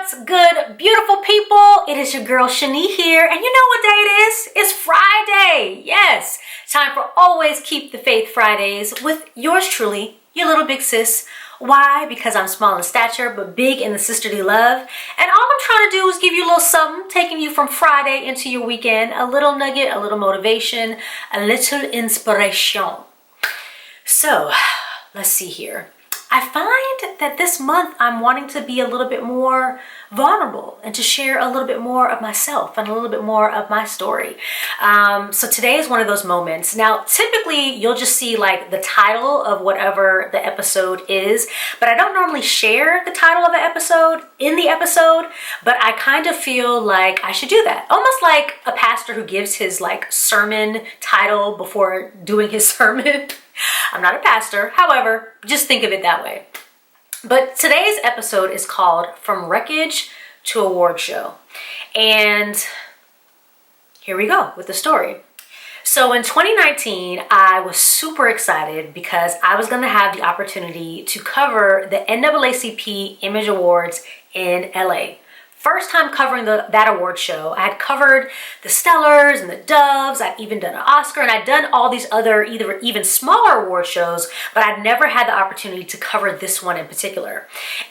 What's good, beautiful people? It is your girl Shani here, and you know what day it is? It's Friday. Yes, time for Always Keep the Faith Fridays with yours truly, your little big sis. Why? Because I'm small in stature, but big in the sisterly love. And all I'm trying to do is give you a little something, taking you from Friday into your weekend, a little nugget, a little motivation, a little inspiration. So, let's see here. I find that this month I'm wanting to be a little bit more vulnerable and to share a little bit more of myself and a little bit more of my story. So today is one of those moments. Now, typically you'll just see like the title of whatever the episode is, but I don't normally share the title of an episode in the episode, but I kind of feel like I should do that. Almost like a pastor who gives his like sermon title before doing his sermon. I'm not a pastor, however, just think of it that way. But today's episode is called From Wreckage to Award Show. And here we go with the story. So in 2019, I was super excited because I was going to have the opportunity to cover the NAACP Image Awards in LA. First time covering that award show. I had covered the Stellars and the Doves. I'd even done an Oscar, and I'd done all these other even smaller award shows, but I'd never had the opportunity to cover this one in particular.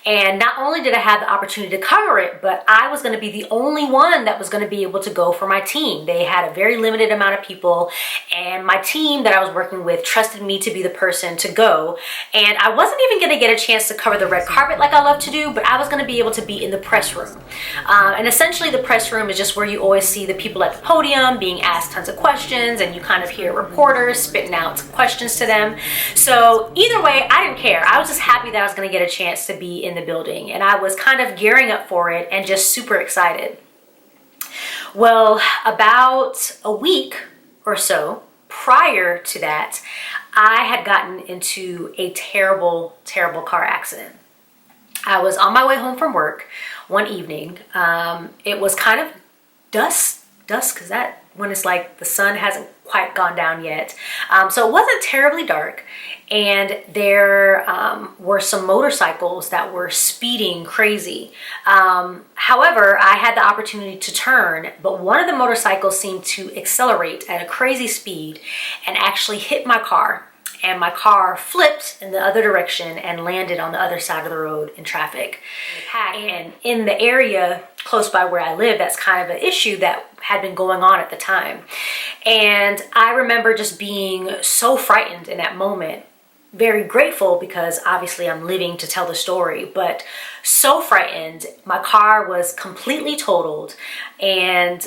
And not only did I have the opportunity to cover it, but I was going to be the only one that was going to be able to go for my team. They had a very limited amount of people, and my team that I was working with trusted me to be the person to go. And I wasn't even going to get a chance to cover the red carpet like I love to do, but I was going to be able to be in the press room. And essentially the press room is just where you always see the people at the podium being asked tons of questions, and you kind of hear reporters spitting out questions to them. So either way, I didn't care. I was just happy that I was going to get a chance to be in the building, and I was kind of gearing up for it and just super excited. Well, about a week or so prior to that, I had gotten into a terrible, terrible car accident. I was on my way home from work one evening. It was kind of dusk, because that when it's like the sun hasn't quite gone down yet. So it wasn't terribly dark, and there were some motorcycles that were speeding crazy. However, I had the opportunity to turn, but one of the motorcycles seemed to accelerate at a crazy speed and actually hit my car. And my car flipped in the other direction and landed on the other side of the road in traffic. And in the area close by where I live, that's kind of an issue that had been going on at the time. And I remember just being so frightened in that moment. Very grateful because obviously I'm living to tell the story, but so frightened. My car was completely totaled, and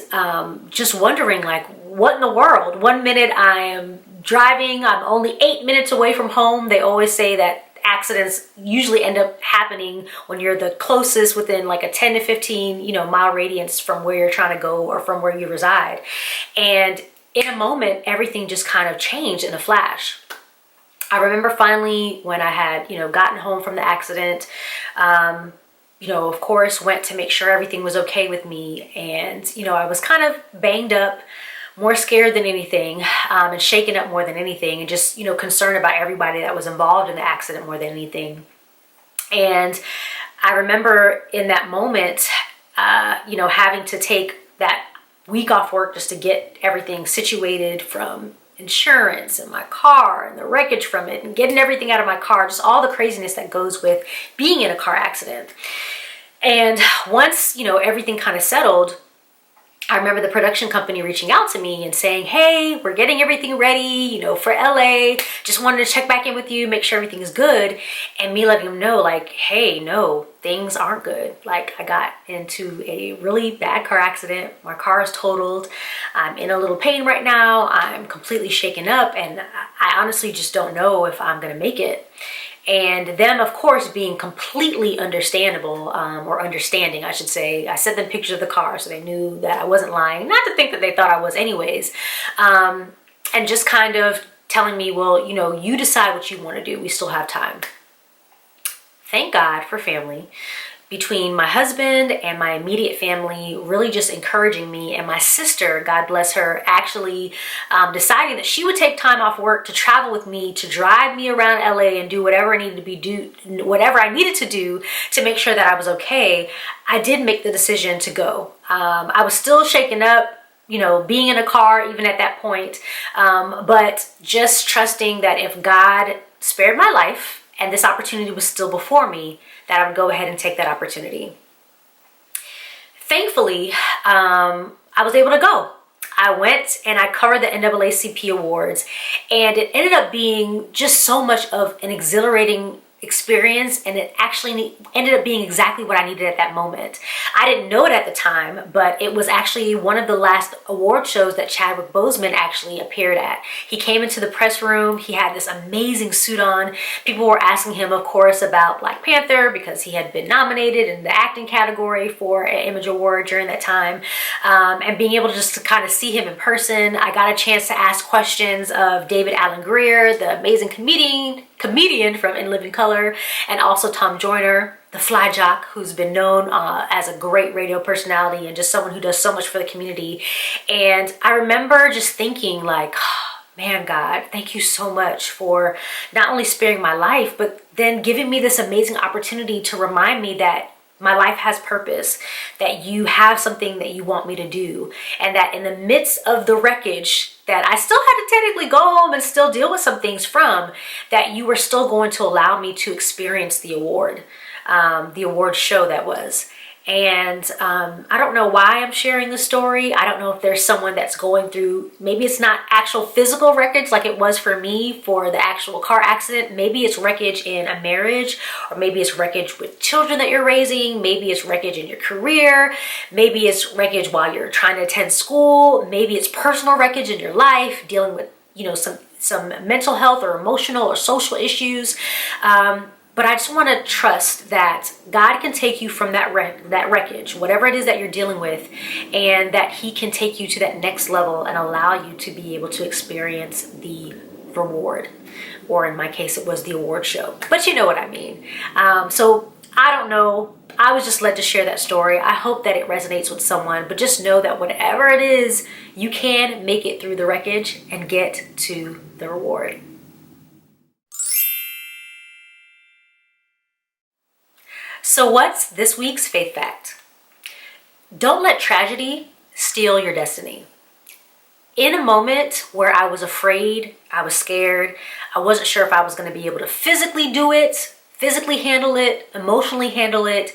just wondering like, what in the world? One minute I am driving, I'm only 8 minutes away from home. They always say that accidents usually end up happening when you're the closest within like a 10 to 15, mile radius from where you're trying to go or from where you reside. And in a moment, everything just kind of changed in a flash. I remember finally when I had, gotten home from the accident, of course, went to make sure everything was okay with me. And, I was kind of banged up, more scared than anything, and shaken up more than anything, and just, concerned about everybody that was involved in the accident more than anything. And I remember in that moment, having to take that week off work just to get everything situated, from insurance and my car and the wreckage from it and getting everything out of my car, just all the craziness that goes with being in a car accident. And once, everything kind of settled, I remember the production company reaching out to me and saying, hey, we're getting everything ready, for LA. Just wanted to check back in with you, make sure everything is good. And me letting them know like, hey, no, things aren't good. Like, I got into a really bad car accident. My car is totaled. I'm in a little pain right now. I'm completely shaken up, and I honestly just don't know if I'm gonna make it. And them, of course, being completely understandable, or understanding, I should say. I sent them pictures of the car so they knew that I wasn't lying. Not to think that they thought I was anyways. And just kind of telling me, well, you decide what you want to do. We still have time. Thank God for family. between my husband and my immediate family really just encouraging me, and my sister, God bless her, actually deciding that she would take time off work to travel with me, to drive me around LA and do whatever I needed to do to make sure that I was okay, I did make the decision to go. I was still shaken up, being in a car even at that point, but just trusting that if God spared my life and this opportunity was still before me, that I would go ahead and take that opportunity. Thankfully, I was able to go. I went and I covered the NAACP awards, and it ended up being just so much of an exhilarating experience, and it actually ended up being exactly what I needed at that moment. I didn't know it at the time, but it was actually one of the last award shows that Chadwick Boseman actually appeared at. He came into the press room. He had this amazing suit on. People were asking him, of course, about Black Panther because he had been nominated in the acting category for an Image Award during that time. And being able to just kind of see him in person, I got a chance to ask questions of David Alan Grier, the amazing comedian from In Living Color, and also Tom Joyner, the fly jock, who's been known as a great radio personality and just someone who does so much for the community. And I remember just thinking like, oh, man, God, thank you so much for not only sparing my life, but then giving me this amazing opportunity to remind me that my life has purpose, that you have something that you want me to do, and that in the midst of the wreckage that I still had to technically go home and still deal with some things from, that you were still going to allow me to experience the award show that was. And I don't know why I'm sharing the story. I don't know if there's someone that's going through, maybe it's not actual physical wreckage like it was for me for the actual car accident. Maybe it's wreckage in a marriage, or maybe it's wreckage with children that you're raising. Maybe it's wreckage in your career. Maybe it's wreckage while you're trying to attend school. Maybe it's personal wreckage in your life, dealing with, some mental health or emotional or social issues. But I just want to trust that God can take you from that wreckage, whatever it is that you're dealing with, and that He can take you to that next level and allow you to be able to experience the reward. Or in my case, it was the award show. But you know what I mean. So I don't know. I was just led to share that story. I hope that it resonates with someone. But just know that whatever it is, you can make it through the wreckage and get to the reward. So what's this week's faith fact? Don't let tragedy steal your destiny. In a moment where I was afraid, I was scared, I wasn't sure if I was going to be able to physically do it, physically handle it, emotionally handle it,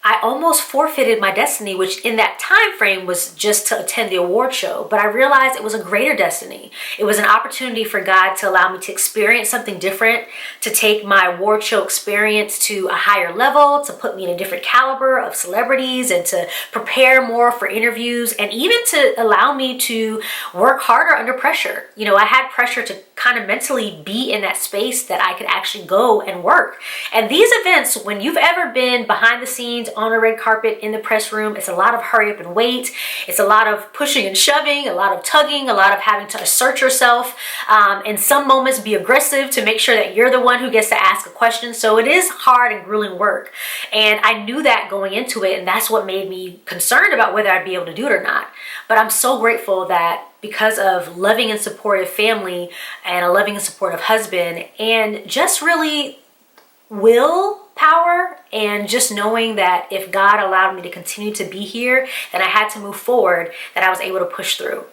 I almost forfeited my destiny, which in that time frame was just to attend the award show. But I realized it was a greater destiny. It was an opportunity for God to allow me to experience something different, to take my award show experience to a higher level, to put me in a different caliber of celebrities, and to prepare more for interviews, and even to allow me to work harder under pressure. I had pressure to kind of mentally be in that space that I could actually go and work. And these events, when you've ever been behind the scenes on a red carpet in the press room, it's a lot of hurry up and wait. It's a lot of pushing and shoving, a lot of tugging, a lot of having to assert yourself. In some moments be aggressive to make sure that you're the one who gets to ask a question. So it is hard and grueling work. And I knew that going into it, and that's what made me concerned about whether I'd be able to do it or not. But I'm so grateful that because of loving and supportive family and a loving and supportive husband, and just really willpower, and just knowing that if God allowed me to continue to be here, then I had to move forward, that I was able to push through.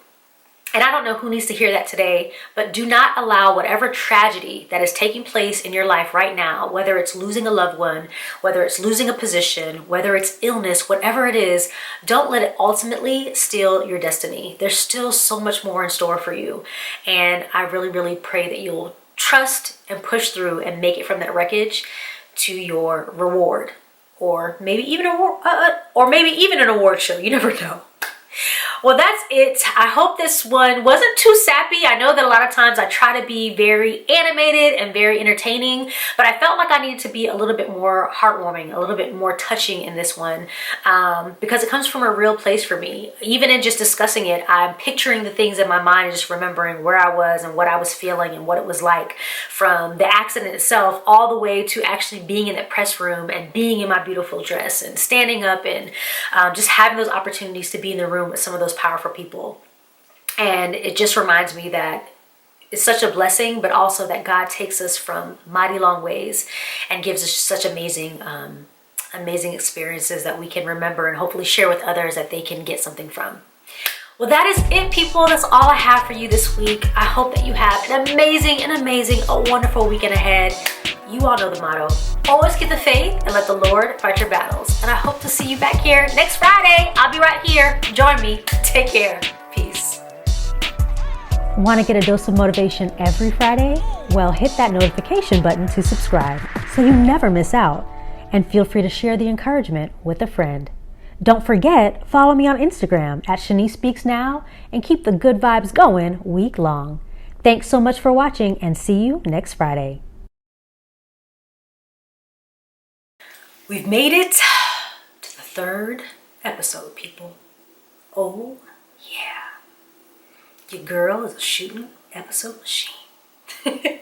And I don't know who needs to hear that today, but do not allow whatever tragedy that is taking place in your life right now, whether it's losing a loved one, whether it's losing a position, whether it's illness, whatever it is, don't let it ultimately steal your destiny. There's still so much more in store for you. And I really, really pray that you'll trust and push through and make it from that wreckage to your reward, or maybe even an award show. You never know. Well, that's it. I hope this one wasn't too sappy. I know that a lot of times I try to be very animated and very entertaining, but I felt like I needed to be a little bit more heartwarming, a little bit more touching in this one, because it comes from a real place for me. Even in just discussing it, I'm picturing the things in my mind and just remembering where I was and what I was feeling and what it was like, from the accident itself all the way to actually being in that press room and being in my beautiful dress and standing up and just having those opportunities to be in the room with some of those powerful people. And it just reminds me that it's such a blessing, but also that God takes us from mighty long ways and gives us such amazing amazing experiences that we can remember and hopefully share with others that they can get something from. Well, that is it, people. That's all I have for you this week. I hope that you have an amazing, a wonderful weekend ahead. You all know the motto: always keep the faith and let the Lord fight your battles. And I hope to see you back here next Friday. I'll be right here. Join me. Take care. Peace. Want to get a dose of motivation every Friday? Well, hit that notification button to subscribe so you never miss out. And feel free to share the encouragement with a friend. Don't forget, follow me on Instagram at ShaniSpeaksNow and keep the good vibes going week long. Thanks so much for watching and see you next Friday. We've made it to the 3rd episode, people. Oh, yeah. Your girl is a shooting episode machine.